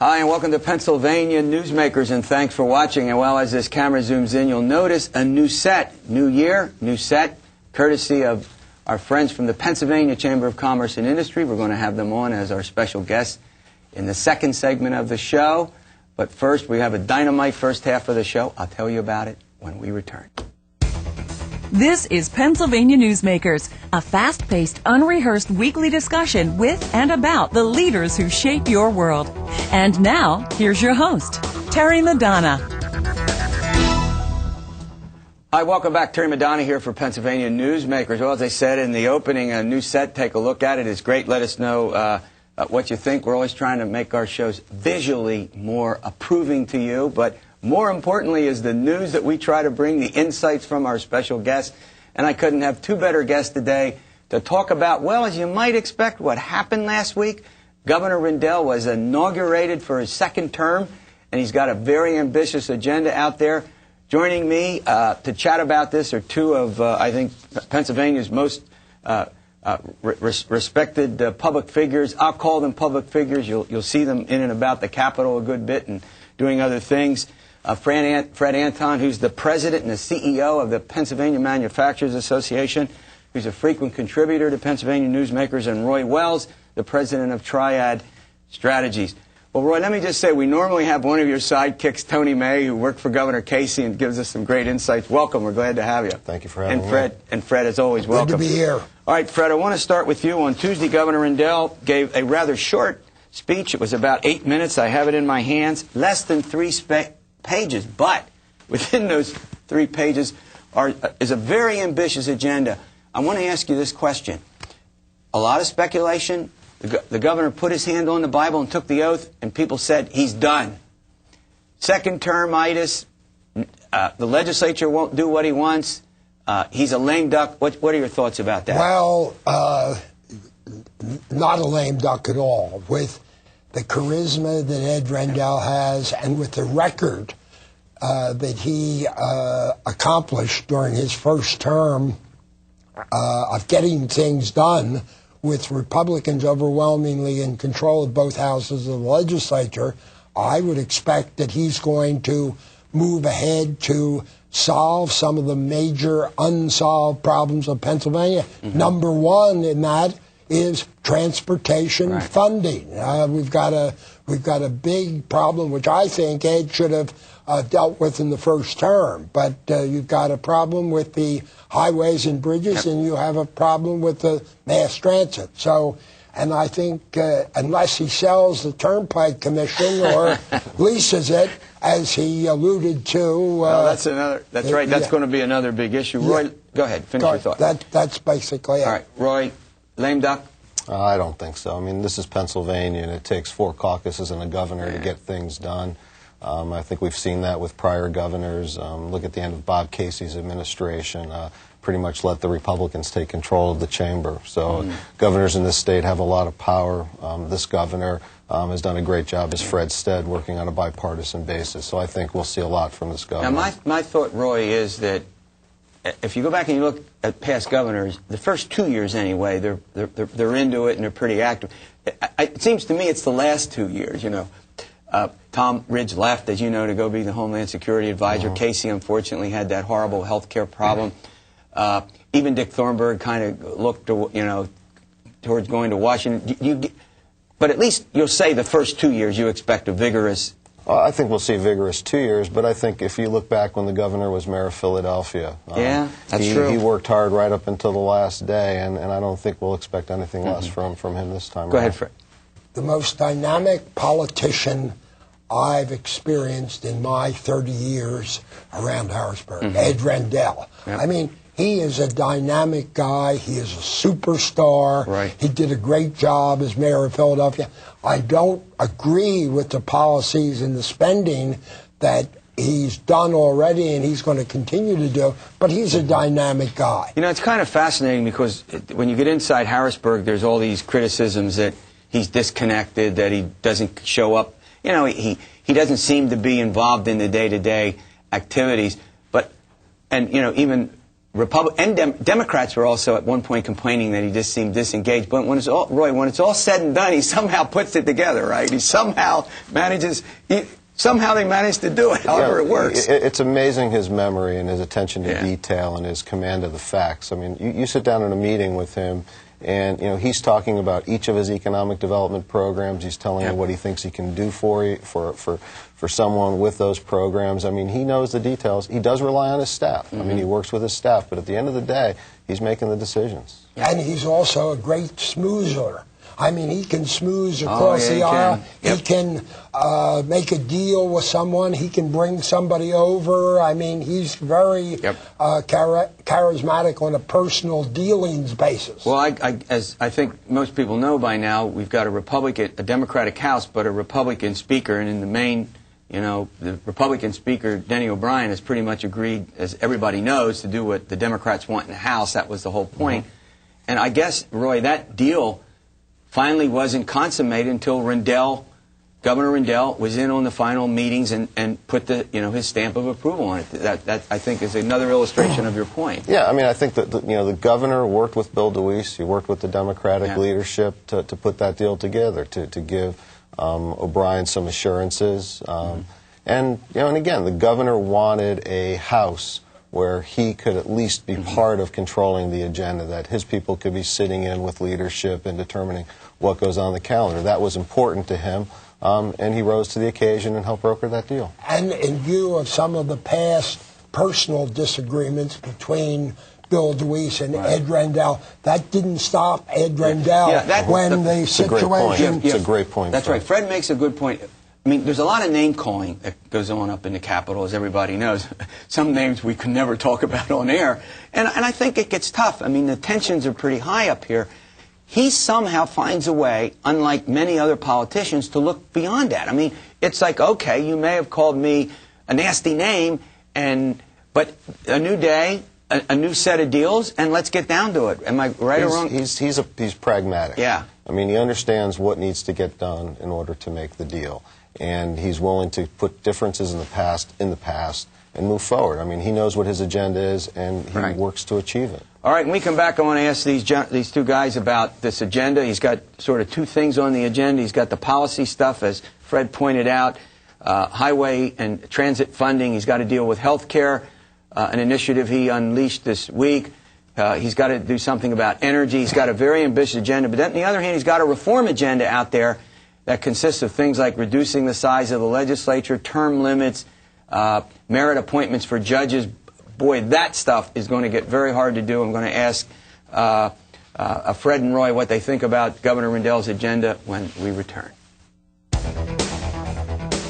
Hi, and welcome to Pennsylvania Newsmakers, and thanks for watching. And while as this camera zooms in, you'll notice a new set. New year, new set, courtesy of our friends from the Pennsylvania Chamber of Commerce and Industry. We're going to have them on as our special guests in the second segment of the show. But first, we have a dynamite first half of the show. I'll tell you about it when we return. This is Pennsylvania Newsmakers, a fast-paced, unrehearsed weekly discussion with and about the leaders who shape your world. And now, here's your host, Terry Madonna. Hi, welcome back. Terry Madonna here for Pennsylvania Newsmakers. Well, as I said in the opening, a new set. Take a look at it. It's great. Let us know what you think. We're always trying to make our shows visually more approving to you, but more importantly is the news that we try to bring, the insights from our special guests. And I couldn't have two better guests today to talk about, well, as you might expect, what happened last week. Governor Rendell was inaugurated for his second term, and he's got a very ambitious agenda out there. Joining me to chat about this are two of, I think, Pennsylvania's most respected public figures. I'll call them public figures. You'll see them in and about the Capitol a good bit and doing other things. Fred Anton, who's the president and the CEO of the Pennsylvania Manufacturers Association, who's a frequent contributor to Pennsylvania Newsmakers, and Roy Wells, the president of Triad Strategies. Well, Roy, let me just say, we normally have one of your sidekicks, Tony May, who worked for Governor Casey and gives us some great insights. Welcome. We're glad to have you. Thank you for having me. And Fred, as always, welcome. Good to be here. All right, Fred, I want to start with you. On Tuesday, Governor Rendell gave a rather short speech. It was about 8 minutes. I have it in my hands. Less than 3 pages, but within those 3 pages is a very ambitious agenda. I want to ask you this question. A lot of speculation. The governor put his hand on the Bible and took the oath, and people said he's done. Second term-itis. The legislature won't do what he wants. He's a lame duck. What are your thoughts about that? Well, not a lame duck at all. With the charisma that Ed Rendell has, and with the record that he accomplished during his first term of getting things done, with Republicans overwhelmingly in control of both houses of the legislature, I would expect that he's going to move ahead to solve some of the major unsolved problems of Pennsylvania. Mm-hmm. Number one in that is transportation funding. We've got a big problem, which I think Ed should have dealt with in the first term. But you've got a problem with the highways and bridges, and you have a problem with the mass transit. So, and I think unless he sells the Turnpike Commission or leases it, as he alluded to. That's right. That's going to be another big issue. Roy, go ahead. Finish your thought. That's basically it. All right. Roy, lame duck? I don't think so. I mean, this is Pennsylvania, and it takes 4 caucuses and a governor to get things done. I think we've seen that with prior governors. Look at the end of Bob Casey's administration. Pretty much let the Republicans take control of the chamber. So governors in this state have a lot of power. This governor has done a great job, as Fred said, working on a bipartisan basis. So I think we'll see a lot from this governor. Now, my thought, Roy, is that if you go back and you look at past governors, the first 2 years anyway, they're into it and they're pretty active. It seems to me it's the last 2 years, you know. Tom Ridge left, as you know, to go be the Homeland Security Advisor. Casey, unfortunately, had that horrible health care problem. Even Dick Thornburg kind of looked, towards going to Washington. But at least you'll say the first 2 years you expect a vigorous... I think we'll see a vigorous 2 years, but I think if you look back when the governor was mayor of Philadelphia, yeah, that's true. He worked hard right up until the last day, and I don't think we'll expect anything less from him this time. Go ahead, Fred. The most dynamic politician I've experienced in my 30 years around Harrisburg, Ed Rendell. Yep. I mean, he is a dynamic guy. He is a superstar. Right. He did a great job as mayor of Philadelphia. I don't agree with the policies and the spending that he's done already and he's going to continue to do, but he's a dynamic guy. You know, it's kind of fascinating because when you get inside Harrisburg, there's all these criticisms that he's disconnected, that he doesn't show up. You know, he doesn't seem to be involved in the day-to-day activities. And, you know, even Democrats were also at one point complaining that he just seemed disengaged. But when it's all said and done, he somehow puts it together, right? He somehow manages. Somehow they manage to do it, however it works. It's amazing, his memory and his attention to detail and his command of the facts. I mean, you sit down in a meeting with him, and he's talking about each of his economic development programs. He's telling you what he thinks he can do for someone with those programs. I mean, he knows the details. He does rely on his staff. I mean, he works with his staff, but at the end of the day, he's making the decisions. And he's also a great smoozer. I mean, he can smooth across the aisle. He can make a deal with someone. He can bring somebody over. I mean, he's very charismatic on a personal dealings basis. Well, as I think most people know by now, we've got a Democratic House, but a Republican Speaker, and in the main, the Republican Speaker, Denny O'Brien, has pretty much agreed, as everybody knows, to do what the Democrats want in the House. That was the whole point. And I guess, Roy, that deal finally wasn't consummated until Governor Rendell was in on the final meetings and put his stamp of approval on it. That I think is another illustration of your point. Yeah, I mean, I think that the governor worked with Bill DeWeese. He worked with the Democratic leadership to put that deal together, to give O'Brien some assurances. And again, the governor wanted a House where he could at least be part of controlling the agenda, that his people could be sitting in with leadership and determining what goes on the calendar. That was important to him, and he rose to the occasion and helped broker that deal. And in view of some of the past personal disagreements between Bill DeWeese and Ed Rendell, that didn't stop Ed Rendell when the situation... It's a great point. That's right. Fred makes a good point. I mean, there's a lot of name-calling that goes on up in the Capitol, as everybody knows. Some names we could never talk about on air. And I think it gets tough. I mean, the tensions are pretty high up here. He somehow finds a way, unlike many other politicians, to look beyond that. I mean, it's like, okay, you may have called me a nasty name, but a new day, a new set of deals, and let's get down to it. Am I right or wrong? He's pragmatic. Yeah. I mean, he understands what needs to get done in order to make the deal. And he's willing to put differences in the past and move forward. I mean, he knows what his agenda is, and he works to achieve it. All right, when we come back, I want to ask these two guys about this agenda. He's got sort of two things on the agenda. He's got the policy stuff, as Fred pointed out, highway and transit funding. He's got to deal with health care, an initiative he unleashed this week. He's got to do something about energy. He's got a very ambitious agenda. But then, on the other hand, he's got a reform agenda out there that consists of things like reducing the size of the legislature, term limits, merit appointments for judges. Boy, that stuff is going to get very hard to do. I'm going to ask Fred and Roy what they think about Governor Rendell's agenda when we return.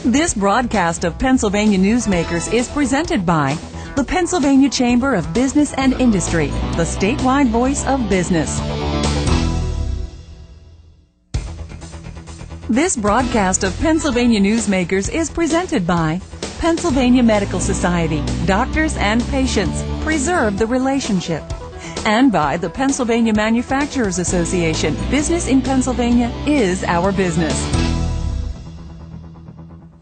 This broadcast of Pennsylvania Newsmakers is presented by the Pennsylvania Chamber of Business and Industry, the statewide voice of business. This broadcast of Pennsylvania Newsmakers is presented by Pennsylvania Medical Society. Doctors and patients, preserve the relationship. And by the Pennsylvania Manufacturers Association. Business in Pennsylvania is our business.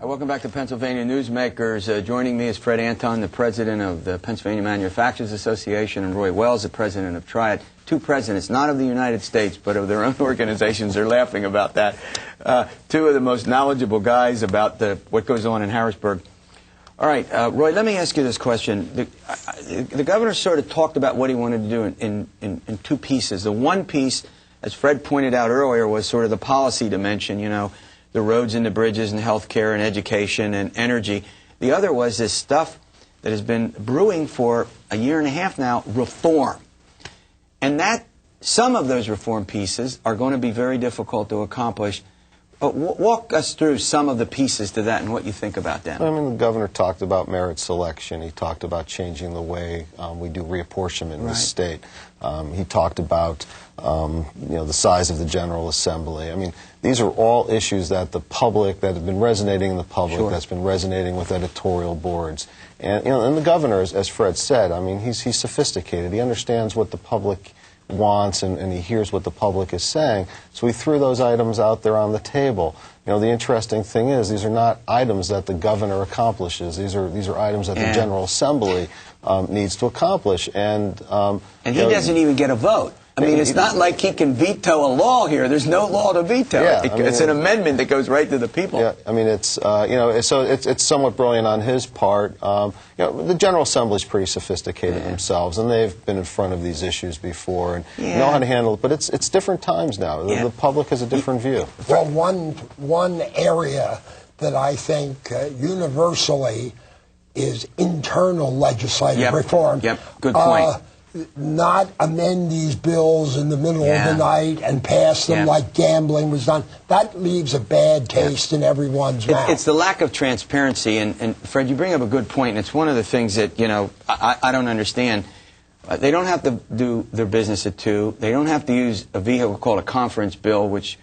Welcome back to Pennsylvania Newsmakers. Joining me is Fred Anton, the president of the Pennsylvania Manufacturers Association, and Roy Wells, the president of Triad. Two presidents, not of the United States, but of their own organizations. They're laughing about that. Two of the most knowledgeable guys about what goes on in Harrisburg. All right, Roy, let me ask you this question. The governor sort of talked about what he wanted to do in two pieces. The one piece, as Fred pointed out earlier, was sort of the policy dimension, the roads and the bridges and health care and education and energy. The other was this stuff that has been brewing for a year and a half now, reform. And some of those reform pieces are going to be very difficult to accomplish. Walk us through some of the pieces to that and what you think about them. I mean, the governor talked about merit selection. He talked about changing the way we do reapportionment in the state. He talked about the size of the General Assembly. I mean, these are all issues that the public, that have been resonating in the public, that's been resonating with editorial boards. And and the governor, as Fred said, I mean, he's sophisticated. He understands what the public wants, and he hears what the public is saying. So he threw those items out there on the table. You know, the interesting thing is these are not items that the governor accomplishes. These are items that the General Assembly needs to accomplish. And he doesn't even get a vote. I mean, it's not like he can veto a law here. There's no law to veto. Yeah, it's an amendment that goes right to the people. Yeah, I mean, it's so it's somewhat brilliant on his part. You know, the General Assembly's pretty sophisticated themselves, and they've been in front of these issues before and know how to handle it. But it's different times now. The public has a different view. Well, one area that I think universally is internal legislative reform. Yep. Good point. Not amend these bills in the middle of the night and pass them like gambling was done. That leaves a bad taste in everyone's mouth. It's the lack of transparency, and Fred, you bring up a good point, and it's one of the things that, you know, I don't understand. They don't have to do their business at 2. They don't have to use a vehicle called a conference bill, which,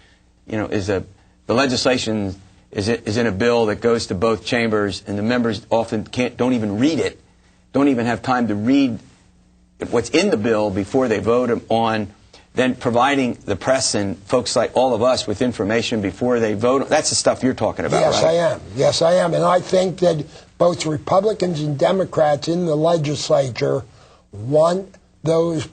you know, the legislation is in a bill that goes to both chambers, and the members often don't even read it, don't even have time to read what's in the bill before they vote on, then providing the press and folks like all of us with information before they vote. That's the stuff you're talking about, yes, right? I am. Yes, I am. And I think that both Republicans and Democrats in the legislature want those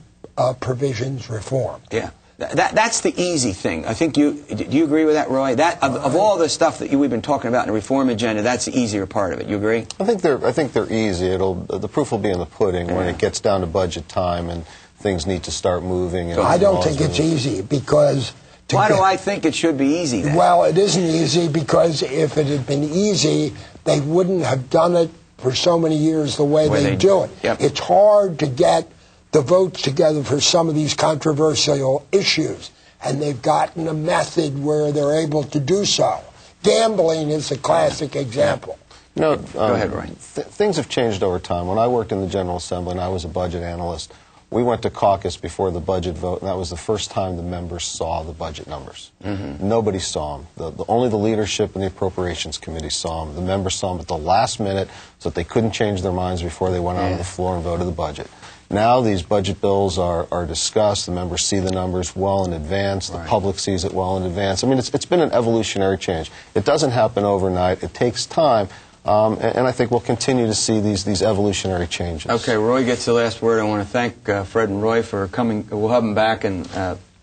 provisions reformed. Yeah. That's the easy thing. I think do you agree with that, Roy? That of all the stuff that we've been talking about in the reform agenda, that's the easier part of it. You agree? I think they're easy. The proof will be in the pudding when it gets down to budget time and things need to start moving. And I don't think it's easy because. Why do I think it should be easy then? Well, it isn't easy because if it had been easy, they wouldn't have done it for so many years the way they do it. Yep. It's hard to get the votes together for some of these controversial issues, and they've gotten a method where they're able to do so. Gambling is a classic example. No, go ahead, Ryan. Things have changed over time. When I worked in the General Assembly and I was a budget analyst, we went to caucus before the budget vote, and that was the first time the members saw the budget numbers. Nobody saw them. Only the leadership and the Appropriations Committee saw them. The members saw them at the last minute so that they couldn't change their minds before they went on the floor and voted the budget. Now these budget bills are discussed. The members see the numbers well in advance. The public sees it well in advance. I mean, it's been an evolutionary change. It doesn't happen overnight. It takes time. And I think we'll continue to see these evolutionary changes. Okay, Roy gets the last word. I want to thank Fred and Roy for coming. We'll have them back and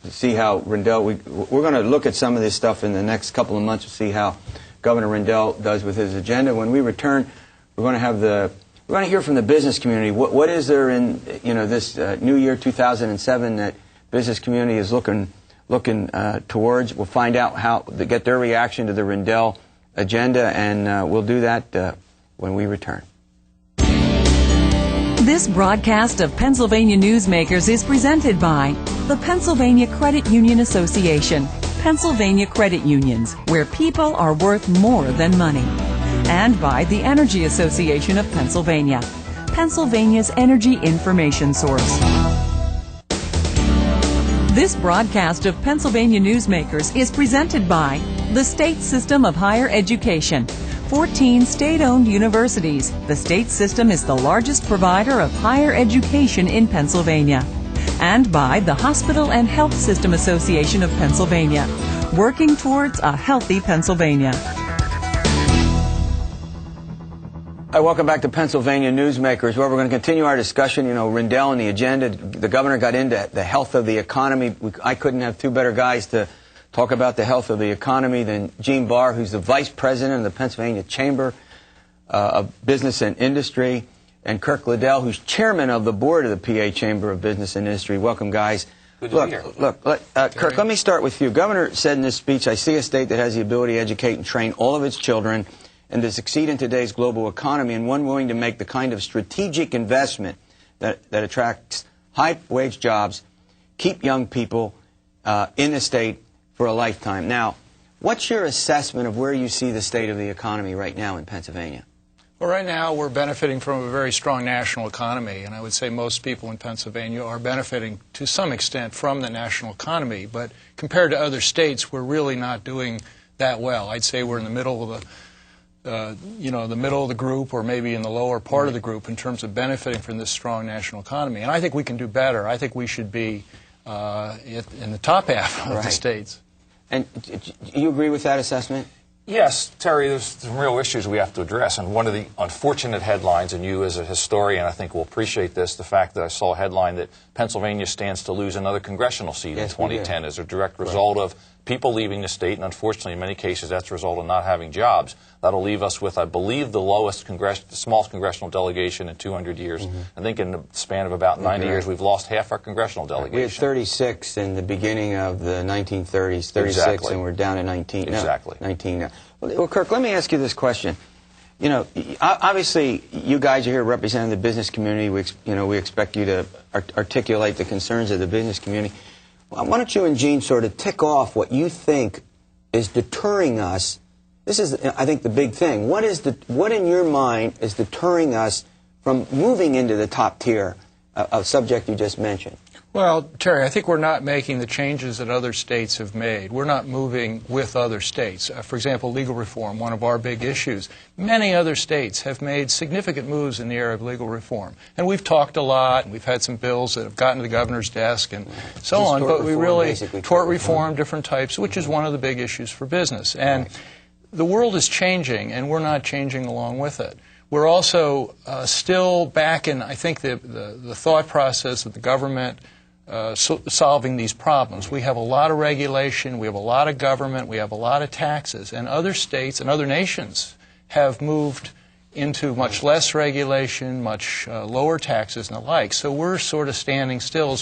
see how Rendell. We're going to look at some of this stuff in the next couple of months to see how Governor Rendell does with his agenda. When we return, we're going to have we're going to hear from the business community. What is there in this new year 2007 that business community is looking towards? We'll find out how to get their reaction to the Rendell agenda, and we'll do that when we return. This broadcast of Pennsylvania Newsmakers is presented by the Pennsylvania Credit Union Association, Pennsylvania Credit Unions, where people are worth more than money, and by the Energy Association of Pennsylvania, Pennsylvania's energy information source. This broadcast of Pennsylvania Newsmakers is presented by the State System of Higher Education, 14 state-owned universities. The state system is the largest provider of higher education in Pennsylvania. And by the Hospital and Health System Association of Pennsylvania, working towards a healthy Pennsylvania. Hi, welcome back to Pennsylvania Newsmakers, where we're going to continue our discussion. Rendell and the agenda. The governor got into the health of the economy. I couldn't have two better guys to talk about the health of the economy than Gene Barr, who's the vice president of the Pennsylvania Chamber of Business and Industry, and Kirk Liddell, who's chairman of the board of the PA Chamber of Business and Industry. Welcome, guys. Good to be here. Look, Kirk, let me start with you. Governor said in this speech, I see a state that has the ability to educate and train all of its children and to succeed in today's global economy, and one willing to make the kind of strategic investment that attracts high-wage jobs, keep young people in the state for a lifetime. Now, what's your assessment of where you see the state of the economy right now in Pennsylvania? Well, right now we're benefiting from a very strong national economy, and I would say most people in Pennsylvania are benefiting to some extent from the national economy. But compared to other states, we're really not doing that well. I'd say we're in the middle of the middle of the group, or maybe in the lower part of the group in terms of benefiting from this strong national economy. And I think we can do better. I think we should be in the top half of the states. And do you agree with that assessment? Yes, Terry, there's some real issues we have to address. And one of the unfortunate headlines, and you as a historian I think will appreciate this, the fact that I saw a headline that Pennsylvania stands to lose another congressional seat in 2010 as a direct result of people leaving the state, and unfortunately in many cases that's a result of not having jobs. That'll leave us with, I believe, the smallest congressional delegation in 200 years. I think in the span of about 90 years we've lost half our congressional delegation. We had 36 in the beginning of the 1930s, 36, Exactly. and we're down to 19. Exactly. 19 now. Well, Kirk, let me ask you this question. You know, obviously, you guys are here representing the business community. We expect you to articulate the concerns of the business community. Well, why don't you and Gene sort of tick off what you think is deterring us? This is, I think, the big thing. What in your mind is deterring us from moving into the top tier of subject you just mentioned? Well, Terry, I think we're not making the changes that other states have made. We're not moving with other states. For example, legal reform, one of our big issues. Many other states have made significant moves in the area of legal reform. And we've talked a lot, and we've had some bills that have gotten to the governor's desk and so on, but we really, tort reform, different types, which is one of the big issues for business. And the world is changing, and we're not changing along with it. We're also still back in, I think, the thought process of the government solving these problems. We have a lot of regulation, we have a lot of government, we have a lot of taxes, and other states and other nations have moved into much less regulation, much lower taxes and the like. So we're sort of standing still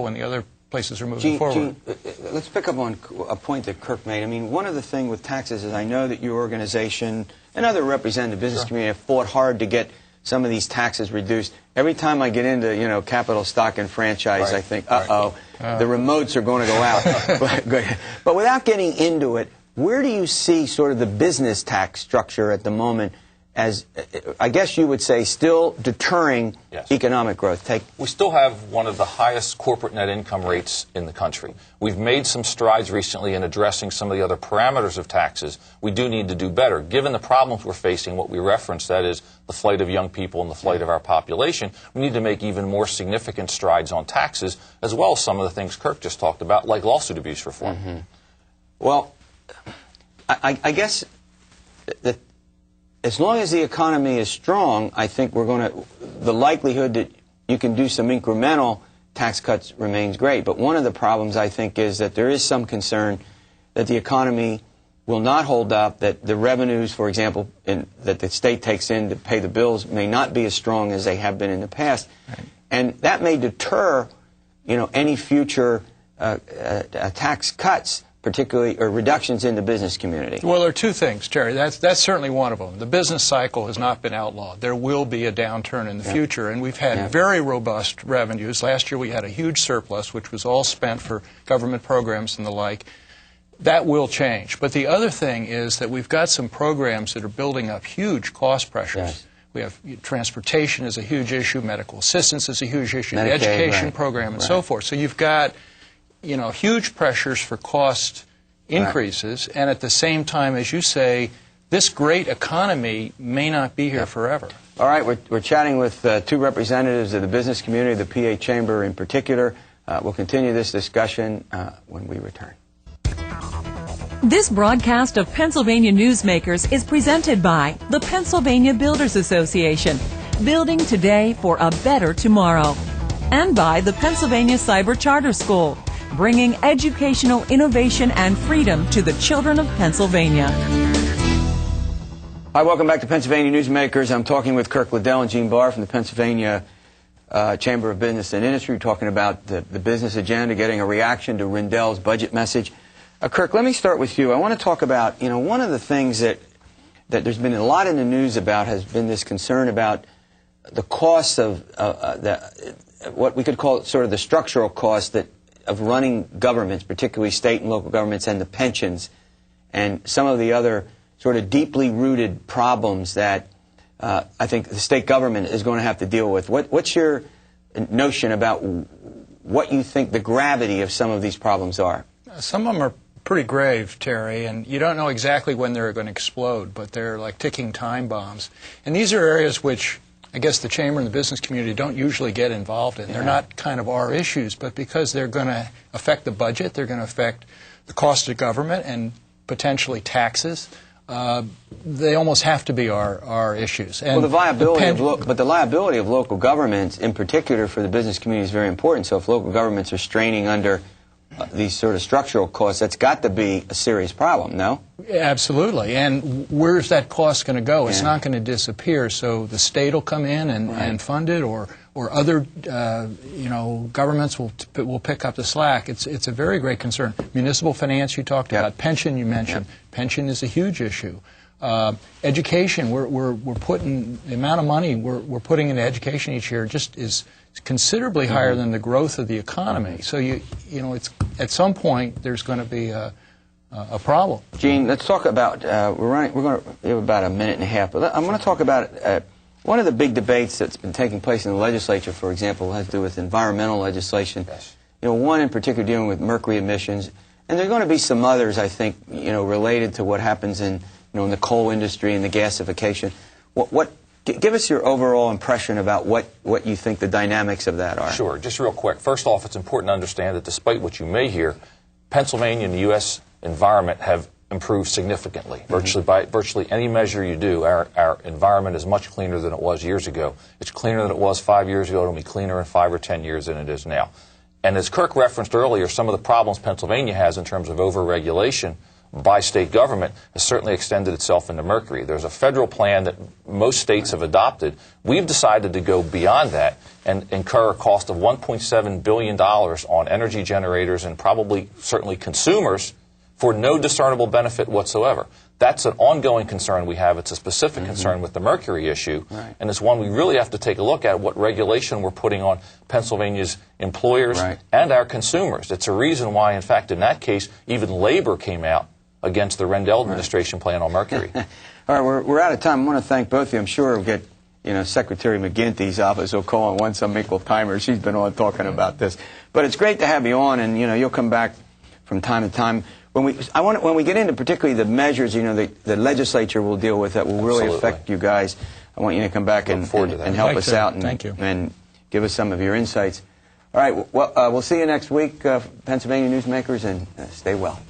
when the other places are moving forward. Gene, let's pick up on a point that Kirk made. I mean, one of the things with taxes is I know that your organization and other representative business community have fought hard to get some of these taxes reduced. Every time I get into, capital stock and franchise, I think, the remotes are going to go out. But without getting into it, where do you see sort of the business tax structure at the moment as, I guess you would say, still deterring economic growth? We still have one of the highest corporate net income rates in the country. We've made some strides recently in addressing some of the other parameters of taxes. We do need to do better. Given the problems we're facing, what we referenced, that is the flight of young people and the flight of our population, we need to make even more significant strides on taxes, as well as some of the things Kirk just talked about, like lawsuit abuse reform. Well, I guess that as long as the economy is strong, I think the likelihood that you can do some incremental tax cuts remains great. But one of the problems, I think, is that there is some concern that the economy will not hold up, that the revenues, for example, that the state takes in to pay the bills may not be as strong as they have been in the past. Right. And that may deter, any future tax cuts, particularly, or reductions in the business community. Well, there are two things, Terry. That's certainly one of them. The business cycle has not been outlawed. There will be a downturn in the future, and we've had very robust revenues. Last year we had a huge surplus, which was all spent for government programs and the like. That will change. But the other thing is that we've got some programs that are building up huge cost pressures. We have transportation is a huge issue, medical assistance is a huge issue, the education program and so forth. So you've got huge pressures for cost increases, and at the same time, as you say, this great economy may not be here forever. All right, we're chatting with two representatives of the business community, the PA Chamber in particular. We'll continue this discussion when we return. This broadcast of Pennsylvania Newsmakers is presented by the Pennsylvania Builders Association, building today for a better tomorrow, and by the Pennsylvania Cyber Charter School, bringing educational innovation and freedom to the children of Pennsylvania. Hi, welcome back to Pennsylvania Newsmakers. I'm talking with Kirk Liddell and Gene Barr from the Pennsylvania Chamber of Business and Industry. We're talking about the business agenda, getting a reaction to Rendell's budget message. Kirk, let me start with you. I want to talk about, one of the things that there's been a lot in the news about has been this concern about the cost of what we could call sort of the structural cost of running governments, particularly state and local governments, and the pensions, and some of the other sort of deeply rooted problems that I think the state government is going to have to deal with. What's your notion about what you think the gravity of some of these problems are? Some of them are pretty grave, Terry, and you don't know exactly when they're going to explode, but they're like ticking time bombs. And these are areas which I guess the Chamber and the business community don't usually get involved in. They're not kind of our issues, but because they're going to affect the budget, they're going to affect the cost of government and potentially taxes. they almost have to be our issues. And well, the viability but the liability of local governments, in particular for the business community, is very important. So if local governments are straining under these sort of structural costs, that's got to be a serious problem, no? Absolutely. And where's that cost going to go? It's not going to disappear. So the state will come in and fund it, or other governments will pick up the slack. It's a very great concern. Municipal finance you talked about, pension you mentioned. Pension is a huge issue. Education, we're putting the amount of money we're putting into education each year just is considerably higher than the growth of the economy. So it's at some point there's going to be a problem. Gene, let's talk about we're going to have about a minute and a half, but I'm going to talk about one of the big debates that's been taking place in the legislature, for example, has to do with environmental legislation. Yes. One in particular dealing with mercury emissions, and there are going to be some others, I think, related to what happens in in the coal industry and the gasification. Give us your overall impression about what you think the dynamics of that are. Sure. Just real quick. First off, it's important to understand that despite what you may hear, Pennsylvania and the U.S. environment have improved significantly. By virtually any measure you do, our environment is much cleaner than it was years ago. It's cleaner than it was 5 years ago. It'll be cleaner in 5 or 10 years than it is now. And as Kirk referenced earlier, some of the problems Pennsylvania has in terms of overregulation by state government has certainly extended itself into mercury. There's a federal plan that most states have adopted. We've decided to go beyond that and incur a cost of $1.7 billion on energy generators and certainly consumers for no discernible benefit whatsoever. That's an ongoing concern we have. It's a specific concern with the mercury issue, and it's one we really have to take a look at, what regulation we're putting on Pennsylvania's employers and our consumers. It's a reason why, in fact, in that case, even labor came out against the Rendell administration plan on mercury. All right, we're out of time. I want to thank both of you. I'm sure we'll get Secretary McGinty's office will call on some equal timer. She's been on talking about this. But it's great to have you on, and you'll come back from time to time. When we get into particularly the measures, the legislature will deal with that will really affect you guys. I want you to come back and help us out and give us some of your insights. All right, well, we'll see you next week, Pennsylvania Newsmakers, and stay well.